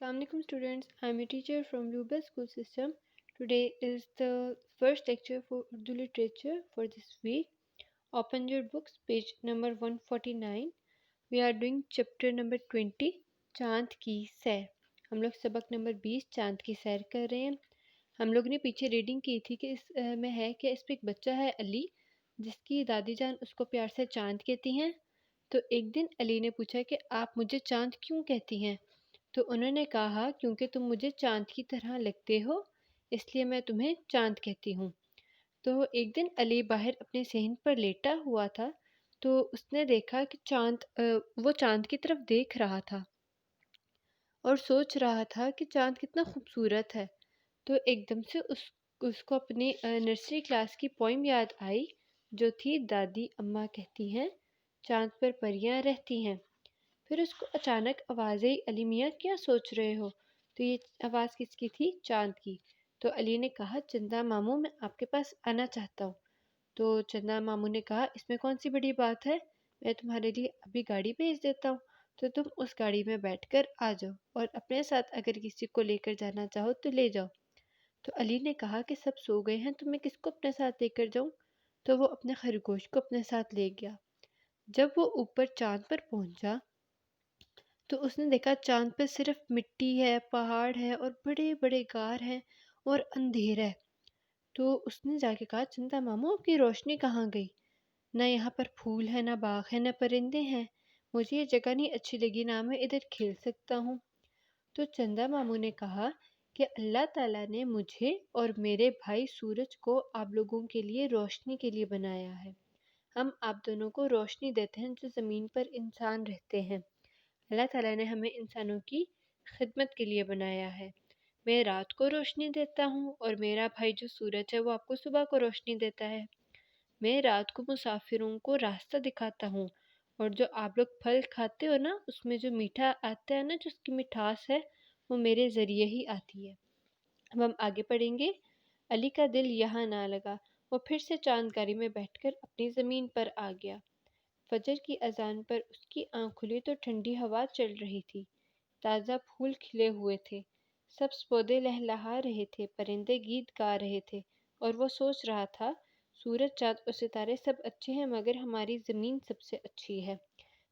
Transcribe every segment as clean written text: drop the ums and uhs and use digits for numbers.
Assalamu alaikum students, I am a teacher from Bluebell School System. Today is the first lecture for Urdu literature for this week. Open your books, page number 149. We are doing chapter number 20, चांद की सैर. हम लोग सबक number 20 चांद की सैर कर रहे हैं. हम लोग ने पीछे रीडिंग की थी कि इस में है कि इस पे एक बच्चा है अली, जिसकी दादी जान उसको प्यार से चांद कहती हैं. तो एक दिन अली ने पूछा कि आप मुझे चांद क्यों कहती हैं. तो उन्होंने कहा क्योंकि तुम मुझे चांद की तरह लगते हो, इसलिए मैं तुम्हें चांद कहती हूँ. तो एक दिन अली बाहर अपने सेहन पर लेटा हुआ था, तो उसने देखा कि वो चांद की तरफ देख रहा था और सोच रहा था कि चांद कितना खूबसूरत है. तो एकदम से उसको अपनी नर्सरी क्लास की पोइम याद आई, जो थी दादी अम्मा कहती हैं चांद पर परियां रहती हैं. फिर उसको अचानक आवाज़ आई, अली मियाँ क्या सोच रहे हो. तो ये आवाज़ किसकी थी? चांद की. तो अली ने कहा, चंदा मामू मैं आपके पास आना चाहता हूँ. तो चंदा मामू ने कहा, इसमें कौन सी बड़ी बात है, मैं तुम्हारे लिए अभी गाड़ी भेज देता हूँ, तो तुम उस गाड़ी में बैठकर आ जाओ और अपने साथ अगर किसी को लेकर जाना चाहो तो ले जाओ. तो अली ने कहा कि सब सो गए हैं तो मैं किसको अपने साथ लेकर जाऊँ. तो वो अपने खरगोश को अपने साथ ले गया. जब वो ऊपर चांद पर पहुंचा तो उसने देखा चांद पे सिर्फ मिट्टी है, पहाड़ है और बड़े बड़े गार हैं और अंधेरा है. तो उसने जाके कहा, चंदा मामू आपकी रोशनी कहाँ गई. ना यहाँ पर फूल है, ना बाग है, ना परिंदे हैं. मुझे ये जगह नहीं अच्छी लगी, ना मैं इधर खेल सकता हूँ. तो चंदा मामू ने कहा कि अल्लाह ताला ने मुझे और मेरे भाई सूरज को आप लोगों के लिए रोशनी के लिए बनाया है. हम आप दोनों को रोशनी देते हैं जो ज़मीन पर इंसान रहते हैं. अल्लाह ताला ने हमें इंसानों की खिदमत के लिए बनाया है. मैं रात को रोशनी देता हूँ और मेरा भाई जो सूरज है वो आपको सुबह को रोशनी देता है. मैं रात को मुसाफिरों को रास्ता दिखाता हूँ और जो आप लोग फल खाते हो ना, उसमें जो मीठा आता है ना, जो उसकी मिठास है, वो मेरे ज़रिए ही आती है. अब हम आगे पढ़ेंगे. अली का दिल यहाँ ना लगा. वो फिर से चांदगारी में बैठकर अपनी ज़मीन पर आ गया. फजर की अजान पर उसकी आँख खुली तो ठंडी हवा चल रही थी. ताज़ा फूल खिले हुए थे, सब्ज पौधे लहलहा रहे थे, परिंदे गीत गा रहे थे और वो सोच रहा था, सूरज चाँद और सितारे सब अच्छे हैं मगर हमारी ज़मीन सबसे अच्छी है.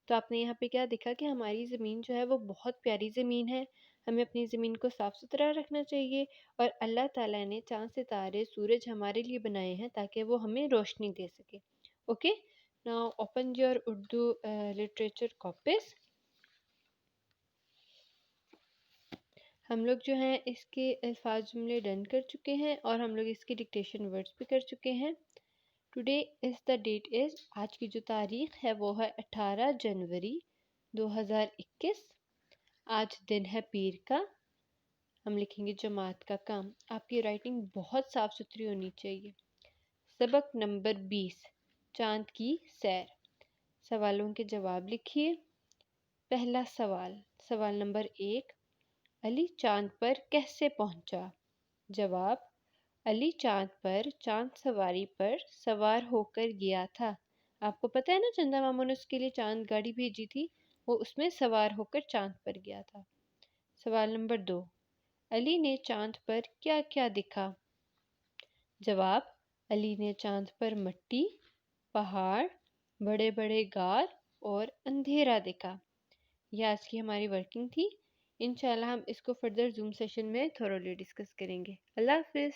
तो आपने यहाँ पे क्या देखा कि हमारी ज़मीन जो है वो बहुत प्यारी ज़मीन है. हमें अपनी ज़मीन को साफ़ सुथरा रखना चाहिए और अल्लाह ताला ने चाँद सितारे सूरज हमारे लिए बनाए हैं ताकि वो हमें रोशनी दे सके. Okay. Now open your Urdu literature copies. हम लोग जो हैं इसके अल्फाज जुमले डन कर चुके हैं और हम लोग इसकी डिक्टेशन वर्ड्स भी कर चुके हैं. Today is the that is, आज की जो तारीख़ है वो है 18 जनवरी 2021. आज दिन है पीर का. हम लिखेंगे जमात का काम. आपकी राइटिंग बहुत साफ़ सुथरी होनी चाहिए. सबक नंबर 20 चांद की सैर. सवालों के जवाब लिखिए. पहला सवाल, सवाल नंबर 1, अली चांद पर कैसे पहुंचा. जवाब, अली चांद पर चांद सवारी पर सवार होकर गया था. आपको पता है ना, चंदा मामू ने उसके लिए चांद गाड़ी भेजी थी, वो उसमें सवार होकर चांद पर गया था. सवाल नंबर 2, अली ने चांद पर क्या क्या दिखा. जवाब, अली ने चांद पर मिट्टी, पहाड़, बड़े बड़े गार और अंधेरा देखा. यह आज की हमारी वर्किंग थी. इंशाल्लाह हम इसको फर्दर जूम सेशन में थोरोली डिस्कस करेंगे. अल्लाह हाफिज़.